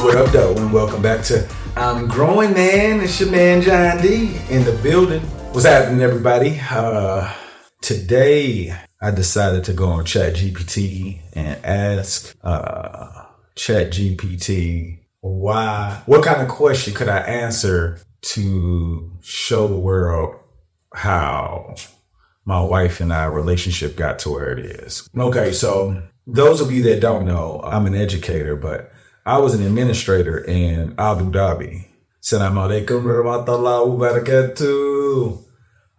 What up, though, and welcome back to growNman. It's your man, John D, in the building. What's happening, everybody? Today, I decided to go on ChatGPT and ask ChatGPT what kind of question could I answer to show the world how my wife and I relationship got to where it is. Okay, so those of you that don't know, I'm an educator, but I was an administrator in Abu Dhabi. Assalamu alaikum warahmatullahi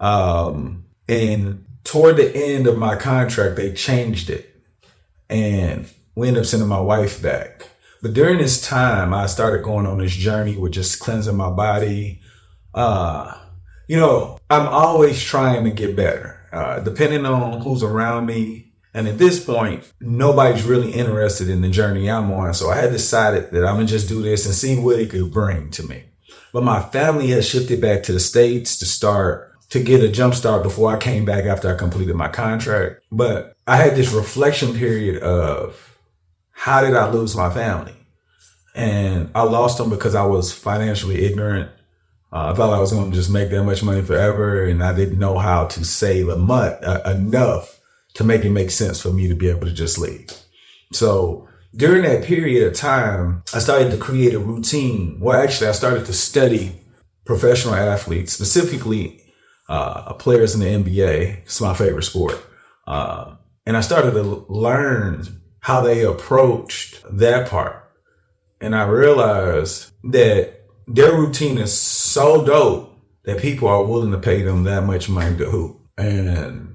wabarakatuh. And toward the end of my contract, they changed it. And we ended up sending my wife back. But during this time, I started going on this journey with just cleansing my body. I'm always trying to get better, depending on who's around me. And at this point, nobody's really interested in the journey I'm on. So I had decided that I'm going to just do this and see what it could bring to me. But my family has shifted back to the States to get a jump start before I came back after I completed my contract. But I had this reflection period of how did I lose my family? And I lost them because I was financially ignorant. I thought I was going to just make that much money forever. And I didn't know how to save enough to make it make sense for me to be able to just leave. So during that period of time, I started to create a routine. Well, actually, I started to study professional athletes, specifically players in the NBA. It's my favorite sport. And I started to learn how they approached that part. And I realized that their routine is so dope that people are willing to pay them that much money to hoop. And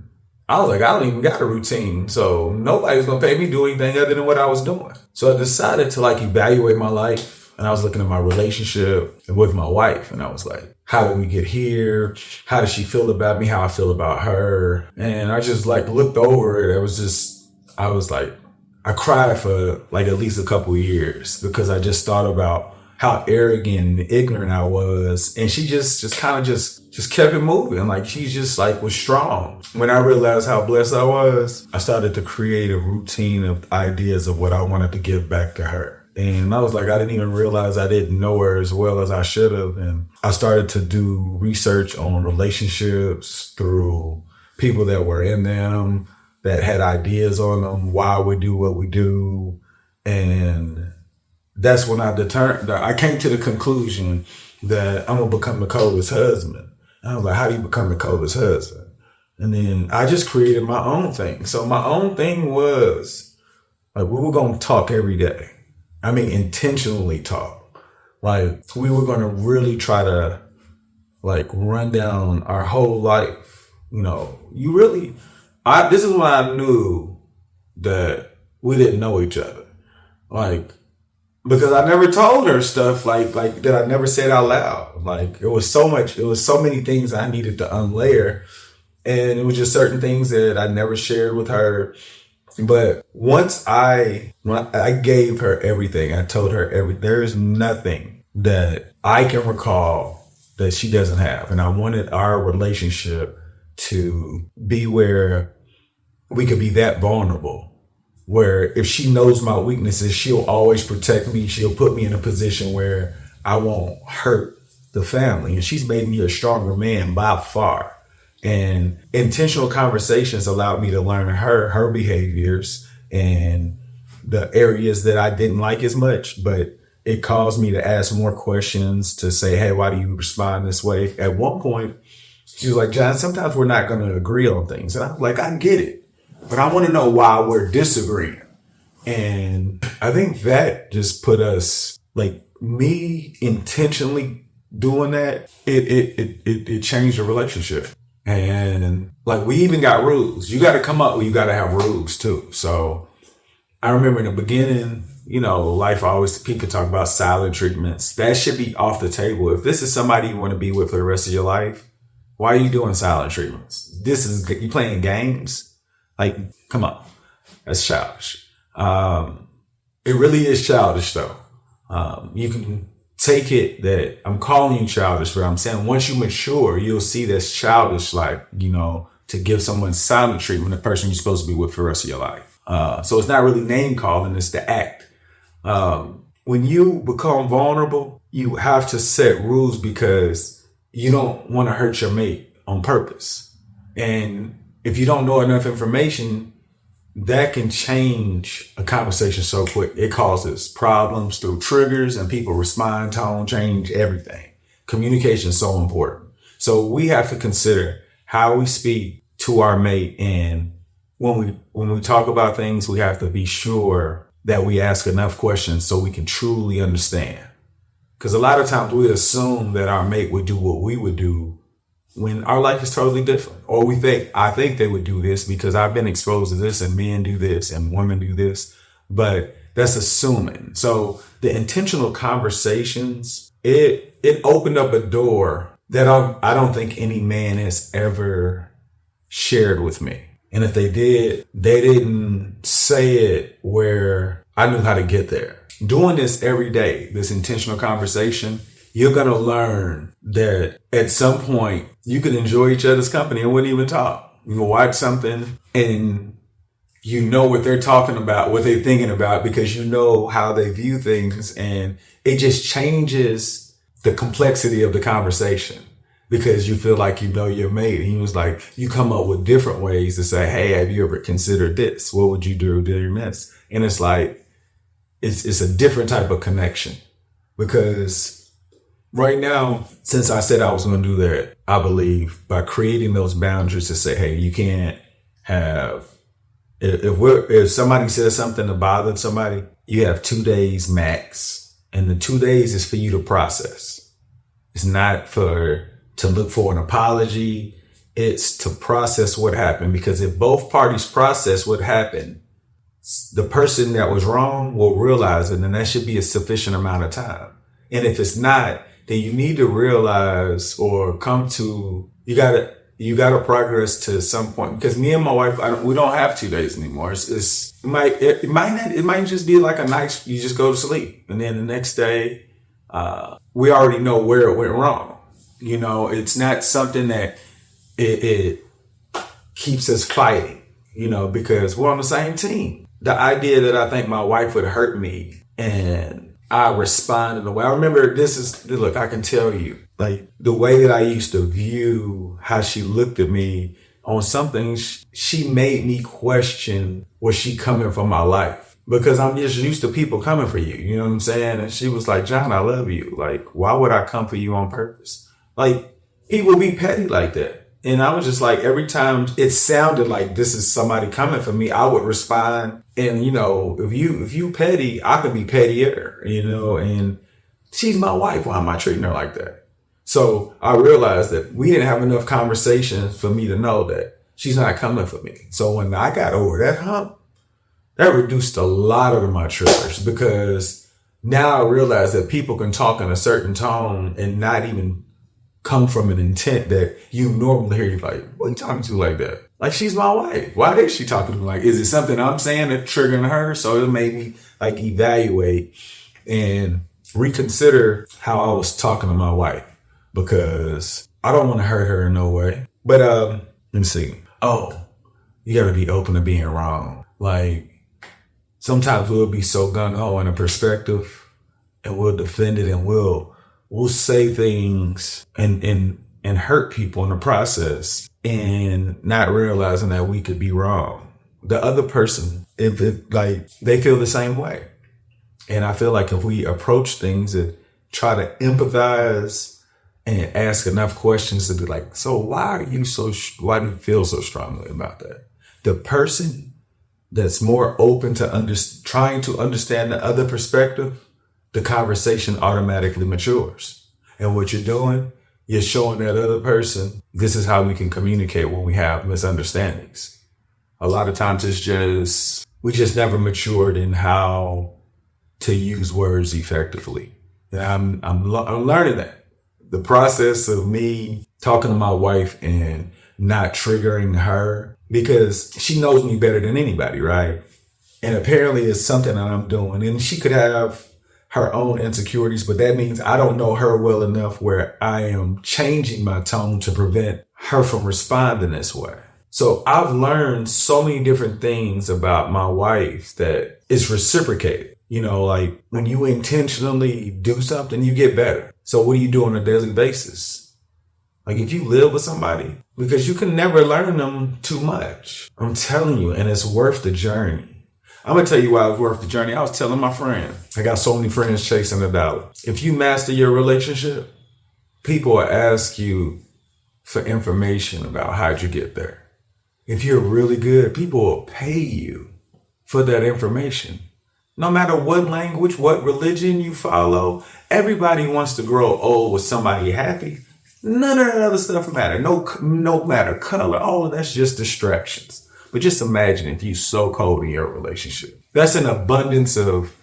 I was like, I don't even got a routine. So nobody's going to pay me to do anything other than what I was doing. So I decided to evaluate my life. And I was looking at my relationship with my wife. And I was like, how did we get here? How does she feel about me? How I feel about her? And I just looked over it. I cried for at least a couple of years because I just thought about how arrogant and ignorant I was. And she just kept it moving. She just was strong. When I realized how blessed I was, I started to create a routine of ideas of what I wanted to give back to her. And I was I didn't even realize I didn't know her as well as I should have. And I started to do research on relationships through people that were in them, that had ideas on them, why we do what we do. And that's when I came to the conclusion that I'm going to become the coldest husband. And I was like, how do you become the coldest husband? And then I just created my own thing. So my own thing was we were going to talk every day. I mean, intentionally talk. We were going to really try to run down our whole life. This is when I knew that we didn't know each other. Because I never told her stuff that I never said out loud. It was so many things I needed to unlayer. And it was just certain things that I never shared with her. But when I gave her everything, I told her there is nothing that I can recall that she doesn't have. And I wanted our relationship to be where we could be that vulnerable. Where if she knows my weaknesses, she'll always protect me. She'll put me in a position where I won't hurt the family. And she's made me a stronger man by far. And intentional conversations allowed me to learn her behaviors and the areas that I didn't like as much. But it caused me to ask more questions, to say, hey, why do you respond this way? At one point, she was like, John, sometimes we're not going to agree on things. And I'm like, I get it. But I want to know why we're disagreeing. And I think that just put us, me intentionally doing that, it changed the relationship. And we even got rules. You got to come up with, you got to have rules too. So I remember in the beginning, life always, people talk about silent treatments. That should be off the table. If this is somebody you want to be with for the rest of your life, why are you doing silent treatments? You playing games? Come on. That's childish. It really is childish though. You can take it that I'm calling you childish, but I'm saying once you mature, you'll see that's childish, to give someone silent treatment, the person you're supposed to be with for the rest of your life. So it's not really name calling, it's the act. when you become vulnerable, you have to set rules because you don't want to hurt your mate on purpose. And if you don't know enough information, that can change a conversation so quick. It causes problems through triggers and people respond, tone change, everything. Communication is so important. So we have to consider how we speak to our mate. And when we talk about things, we have to be sure that we ask enough questions so we can truly understand. Because a lot of times we assume that our mate would do what we would do when our life is totally different. Or I think they would do this because I've been exposed to this and men do this and women do this, but that's assuming. So the intentional conversations, it opened up a door that I don't think any man has ever shared with me. And if they did, they didn't say it where I knew how to get there. Doing this every day, this intentional conversation, you're going to learn that at some point you could enjoy each other's company and wouldn't even talk. You can watch something and you know what they're talking about, what they're thinking about, because you know how they view things. And it just changes the complexity of the conversation because you feel like you know your mate. And he was like, you come up with different ways to say, hey, have you ever considered this? What would you do during this? And it's like, it's a different type of connection because right now, since I said I was going to do that, I believe by creating those boundaries to say, hey, you can't have, if somebody says something to bother somebody, you have 2 days max. And the 2 days is for you to process. It's not to look for an apology. It's to process what happened, because if both parties process what happened, the person that was wrong will realize it, and that should be a sufficient amount of time. And if it's not, then you need to realize or come to, you gotta progress to some point. Because me and my wife, we don't have 2 days anymore. It might just be like a nice, you just go to sleep. And then the next day, we already know where it went wrong. You know, it's not something that it keeps us fighting, you know, because we're on the same team. The idea that I think my wife would hurt me and I respond in a way. I remember look, I can tell you, like the way that I used to view how she looked at me on something, she made me question, was she coming for my life? Because I'm just used to people coming for you. You know what I'm saying? And she was like, John, I love you. Like, why would I come for you on purpose? Like, people be petty like that. And I was just like, every time it sounded like this is somebody coming for me, I would respond. And, you know, if you petty, I could be pettier, you know, and she's my wife. Why am I treating her like that? So I realized that we didn't have enough conversations for me to know that she's not coming for me. So when I got over that hump, that reduced a lot of my triggers, because now I realize that people can talk in a certain tone and not even come from an intent that you normally hear. You like, what are you talking to like that? Like, she's my wife. Why is she talking to me? Like, is it something I'm saying that's triggering her? So it made me like evaluate and reconsider how I was talking to my wife, because I don't want to hurt her in no way. But let me see. Oh, you got to be open to being wrong. Like, sometimes we'll be so gung-ho in a perspective and we'll defend it, and we'll say things and hurt people in the process, and not realizing that we could be wrong. The other person, if like, they feel the same way. And I feel like if we approach things and try to empathize and ask enough questions to be like, so why do you feel so strongly about that? The person that's more open to trying to understand the other perspective, the conversation automatically matures. And what you're doing, you're showing that other person, this is how we can communicate when we have misunderstandings. A lot of times we just never matured in how to use words effectively. And I'm learning that. The process of me talking to my wife and not triggering her, because she knows me better than anybody, right? And apparently it's something that I'm doing. And she could have her own insecurities, but that means I don't know her well enough where I am changing my tone to prevent her from responding this way. So I've learned so many different things about my wife that is reciprocated. Like when you intentionally do something, you get better. So what do you do on a daily basis? Like if you live with somebody, because you can never learn them too much. I'm telling you, and it's worth the journey. I'm going to tell you why it's worth the journey. I was telling my friend, I got so many friends chasing the dollar. If you master your relationship, people will ask you for information about how'd you get there. If you're really good, people will pay you for that information. No matter what language, what religion you follow, everybody wants to grow old with somebody happy. None of that other stuff matter. No matter color. All of that's just distractions. But just imagine if you're so cold in your relationship. That's an abundance of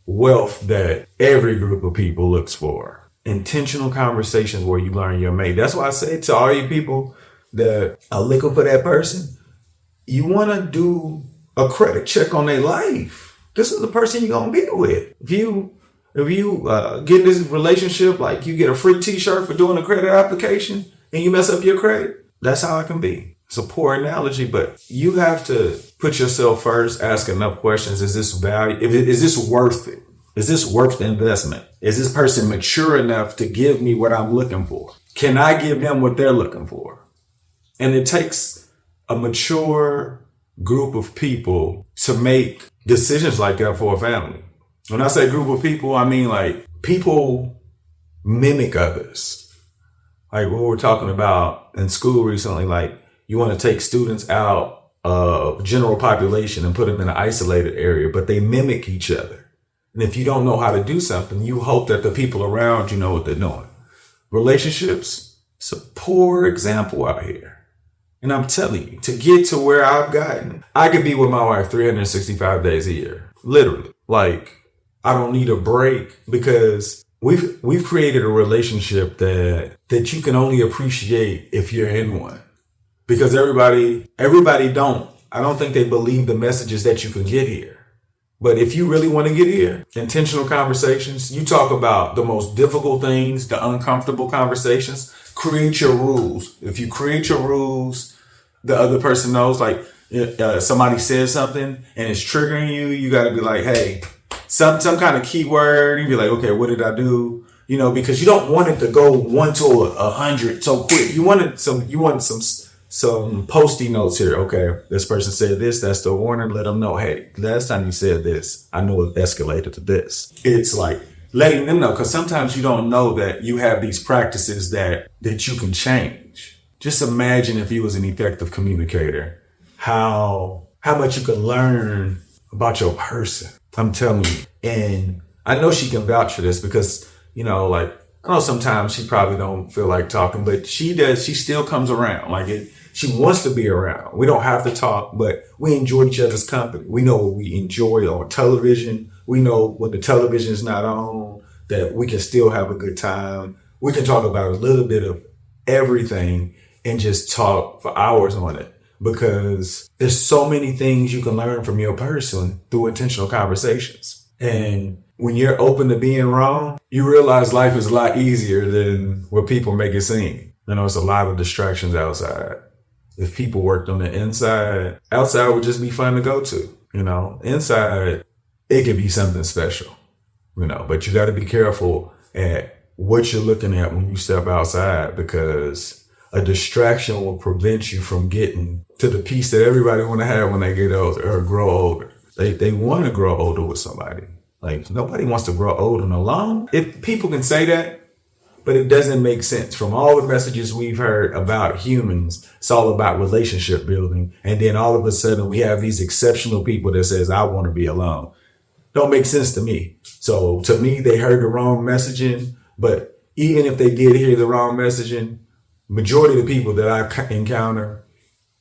wealth that every group of people looks for. Intentional conversations where you learn your mate. That's why I say to all you people that are looking for that person, you want to do a credit check on their life. This is the person you're going to be with. If you get in this relationship, like you get a free t-shirt for doing a credit application and you mess up your credit, that's how it can be. It's a poor analogy, but you have to put yourself first, ask enough questions. Is this value? Is this worth it? Is this worth the investment? Is this person mature enough to give me what I'm looking for? Can I give them what they're looking for? And it takes a mature group of people to make decisions like that for a family. When I say group of people, I mean people mimic others. Like what we're talking about in school recently, you want to take students out of general population and put them in an isolated area, but they mimic each other. And if you don't know how to do something, you hope that the people around you know what they're doing. Relationships, it's a poor example out here. And I'm telling you, to get to where I've gotten, I could be with my wife 365 days a year. Literally. I don't need a break because we've created a relationship that you can only appreciate if you're in one. Because everybody don't. I don't think they believe the messages that you can get here. But if you really want to get here, intentional conversations, you talk about the most difficult things, the uncomfortable conversations, create your rules. If you create your rules, the other person knows, somebody says something and it's triggering you, you got to be like, hey, some kind of keyword. You be like, okay, what did I do? Because you don't want it to go 1 to 100 so quick. You want some Post-it notes here. Okay, this person said this. That's the warning. Let them know, hey, last time you said this, I know it escalated to this. It's like letting them know, because sometimes you don't know that you have these practices that you can change. Just imagine if you was an effective communicator, how much you can learn about your person. I'm telling you. And I know she can vouch for this because, I know sometimes she probably don't feel like talking, but she does. She still comes around. She wants to be around. We don't have to talk, but we enjoy each other's company. We know what we enjoy on television. We know when the television is not on, that we can still have a good time. We can talk about a little bit of everything and just talk for hours on it, because there's so many things you can learn from your person through intentional conversations. And when you're open to being wrong, you realize life is a lot easier than what people make it seem. It's a lot of distractions outside. If people worked on the inside, outside would just be fun to go to. Inside, it could be something special, but you got to be careful at what you're looking at when you step outside, because a distraction will prevent you from getting to the peace that everybody want to have when they get older or grow older. They want to grow older with somebody. Nobody wants to grow old and alone. If people can say that, but it doesn't make sense. From all the messages we've heard about humans, it's all about relationship building. And then all of a sudden we have these exceptional people that says, I want to be alone. Don't make sense to me. So to me, they heard the wrong messaging. But even if they did hear the wrong messaging, majority of the people that I encounter,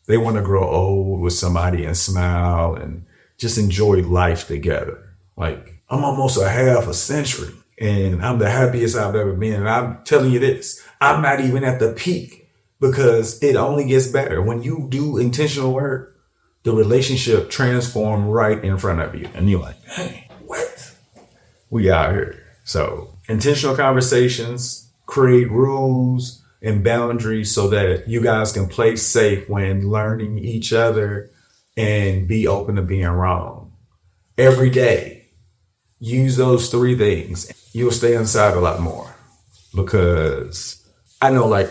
they want to grow old with somebody and smile and just enjoy life together. I'm almost a half a century and I'm the happiest I've ever been. And I'm telling you this, I'm not even at the peak, because it only gets better. When you do intentional work, the relationship transforms right in front of you. And you're like, hey, what? We out here. So intentional conversations, create rules and boundaries so that you guys can play safe when learning each other and be open to being wrong. every day. Use those 3 things. You'll stay inside a lot more, because I know like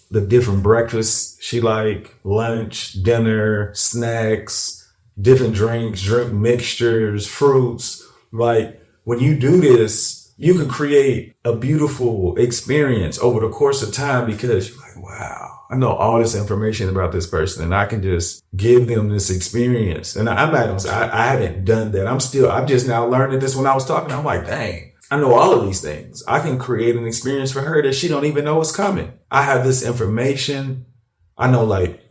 the different breakfasts she like, lunch, dinner, snacks, different drinks, drink mixtures, fruits. Like when you do this, you can create a beautiful experience over the course of time, because you're like, wow, I know all this information about this person and I can just give them this experience. And I'm not gonna say I haven't done that. I'm just now learning this. When I was talking, I'm like, dang, I know all of these things. I can create an experience for her that she don't even know is coming. I have this information. I know like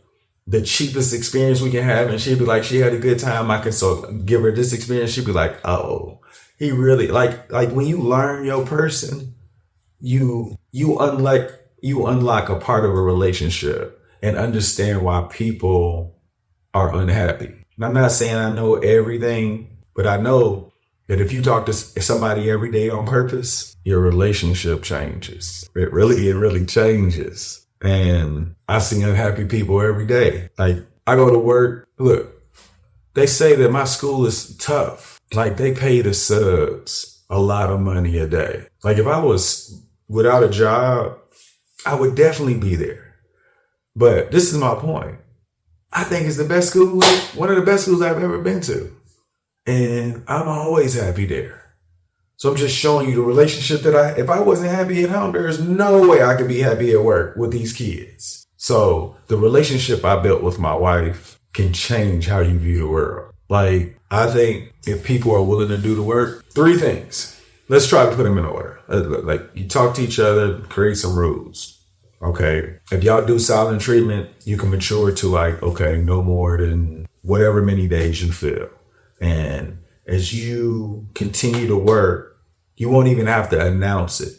the cheapest experience we can have, and she'd be like, she had a good time. I can so give her this experience. She'd be like, oh, he really like when you learn your person, you unlock a part of a relationship and understand why people are unhappy. And I'm not saying I know everything, but I know that if you talk to somebody every day on purpose, your relationship changes. It really changes. And I see unhappy people every day. Like I go to work. Look, they say that my school is tough. Like they pay the subs a lot of money a day. Like if I was without a job, I would definitely be there. But this is my point. I think it's the best school, one of the best schools I've ever been to. And I'm always happy there. So I'm just showing you the relationship that if I wasn't happy at home, there's no way I could be happy at work with these kids. So the relationship I built with my wife can change how you view the world. Like, I think if people are willing to do the work, 3 things. Let's try to put them in order. Like, you talk to each other, create some rules. Okay. If y'all do silent treatment, you can mature to like, okay, no more than whatever many days you feel. And as you continue to work, you won't even have to announce it.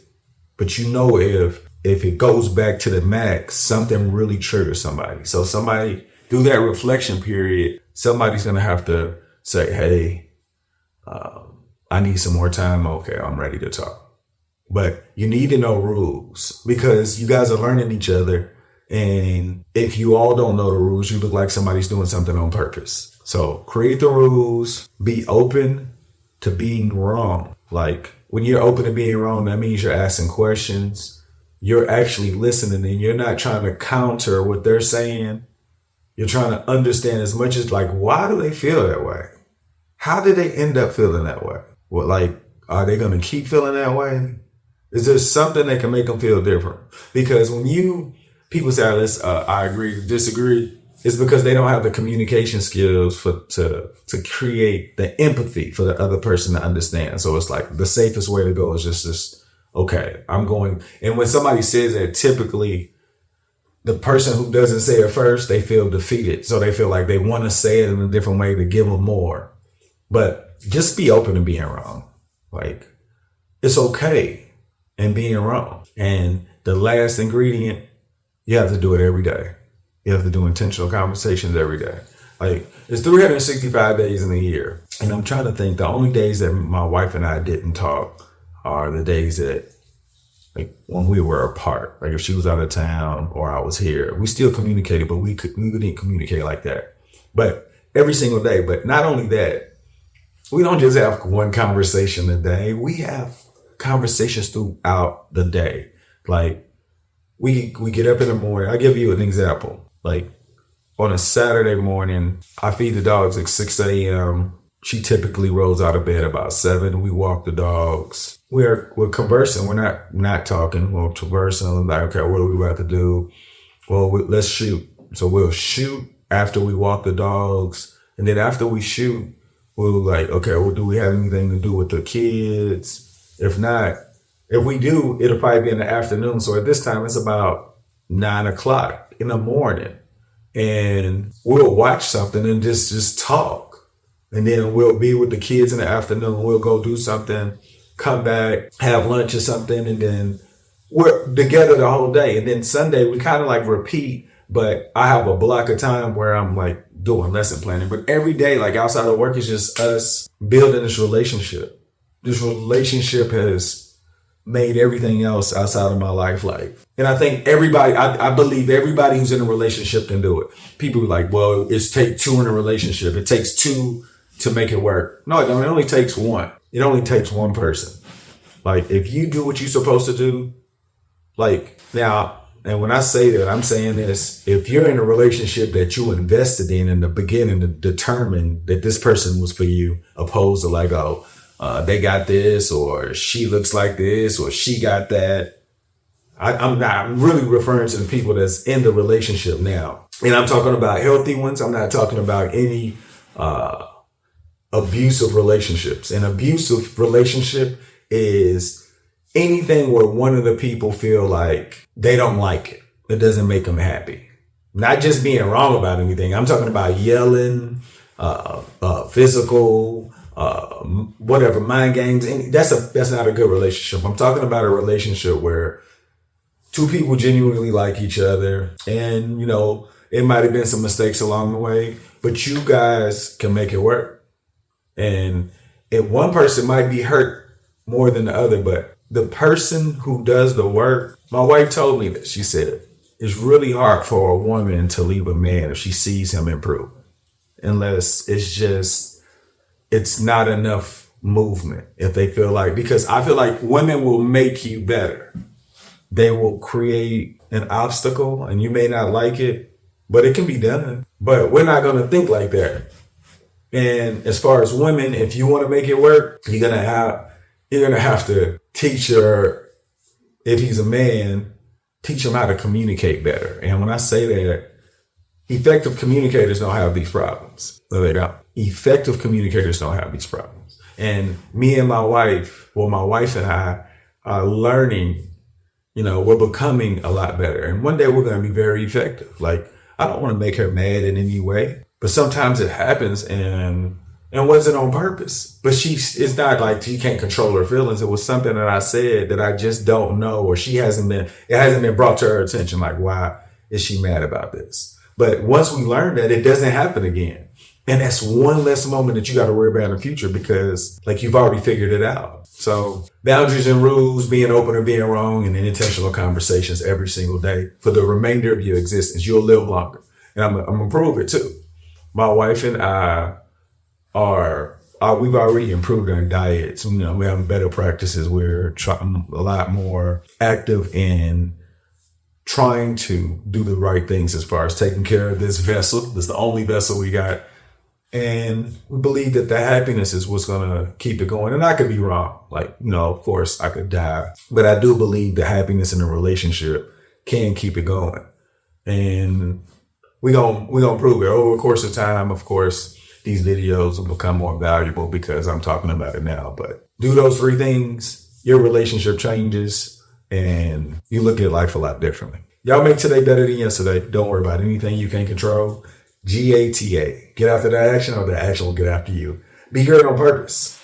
But you know, if it goes back to the max, something really triggers somebody. So somebody, through that reflection period, somebody's going to have to say, hey, I need some more time. Okay, I'm ready to talk. But you need to know rules, because you guys are learning each other. And if you all don't know the rules, you look like somebody's doing something on purpose. So create the rules, be open to being wrong. Like when you're open to being wrong, that means you're asking questions. You're actually listening, and you're not trying to counter what they're saying. You're trying to understand as much as like, why do they feel that way? How did they end up feeling that way? Well, like, are they going to keep feeling that way? Is there something that can make them feel different? Because when people say, I agree, disagree, it's because they don't have the communication skills to create the empathy for the other person to understand. So it's like the safest way to go is just okay, I'm going. And when somebody says that, typically the person who doesn't say it first, they feel defeated. So they feel like they want to say it in a different way to give them more. But just be open to being wrong. Like, it's okay in being wrong. And the last ingredient, you have to do it every day. You have to do intentional conversations every day. Like, it's 365 days in a year. And I'm trying to think, the only days that my wife and I didn't talk are the days that, like, when we were apart. Like, if she was out of town or I was here, we still communicated, but we didn't communicate like that. But every single day. But not only that, we don't just have one conversation a day. We have conversations throughout the day. Like, we get up in the morning. I'll give you an example. Like, on a Saturday morning, I feed the dogs at 6 a.m. She typically rolls out of bed about 7. We walk the dogs. We're conversing. We're not talking. We're conversing. Like, okay, what are we about to do? Well, let's shoot. So we'll shoot after we walk the dogs. And then after we shoot, we'll like, okay, well, do we have anything to do with the kids? If not, if we do, it'll probably be in the afternoon. So at this time, it's about 9 o'clock in the morning. And we'll watch something and just talk. And then we'll be with the kids in the afternoon. We'll go do something, come back, have lunch or something. And then we're together the whole day. And then Sunday, we kind of like repeat. But I have a block of time where I'm like doing lesson planning. But every day, like outside of work, is just us building this relationship. This relationship has made everything else outside of my life like. And I think everybody, I believe everybody who's in a relationship can do it. People are like, well, it's take 2 in a relationship. It takes 2 to make it work. No, it don't. It only takes one. It only takes one person. Like, if you do what you're supposed to do, like, now, and when I say that, I'm saying this: if you're in a relationship that you invested in the beginning to determine that this person was for you, opposed to like, they got this, or she looks like this, or she got that. I'm really referring to the people that's in the relationship now. And I'm talking about healthy ones. I'm not talking about any abusive relationships. An abusive relationship is anything where one of the people feel like they don't like it. It doesn't make them happy. Not just being wrong about anything. I'm talking about yelling, physical, whatever, mind games. That's not a good relationship. I'm talking about a relationship where two people genuinely like each other, and, you know, it might have been some mistakes along the way, but you guys can make it work. And if one person might be hurt more than the other, but the person who does the work, my wife told me that. She said, it's really hard for a woman to leave a man if she sees him improve, unless it's not enough movement. If they feel like, because I feel like women will make you better. They will create an obstacle, and you may not like it, but it can be done. But we're not going to think like that. And as far as women, if you want to make it work, you're gonna have to teach her, if he's a man, teach him how to communicate better. And when I say that, effective communicators don't have these problems. No, they don't. Effective communicators don't have these problems. And me and my wife and I are learning, you know, we're becoming a lot better. And one day we're going to be very effective. Like, I don't want to make her mad in any way, but sometimes it happens, and wasn't on purpose. But it's not like she can't control her feelings. It was something that I said that I just don't know, or it hasn't been brought to her attention. Like, why is she mad about this? But once we learn that, it doesn't happen again. And that's one less moment that you got to worry about in the future, because like, you've already figured it out. So boundaries and rules, being open or being wrong, and intentional conversations every single day for the remainder of your existence. You'll live longer. And I'm going to prove it too. My wife and I we've already improved our diets. You know, we have better practices. We're trying a lot more active in trying to do the right things as far as taking care of this vessel. This is the only vessel we got. And we believe that the happiness is what's going to keep it going. And I could be wrong. Like, you know, of course I could die, but I do believe the happiness in a relationship can keep it going. And we're going to prove it over the course of time. Of course, these videos will become more valuable because I'm talking about it now, but do those 3 things, your relationship changes and you look at life a lot differently. Y'all make today better than yesterday. Don't worry about anything you can't control. GATA. Get after that action, or the action will get after you. Be great on purpose.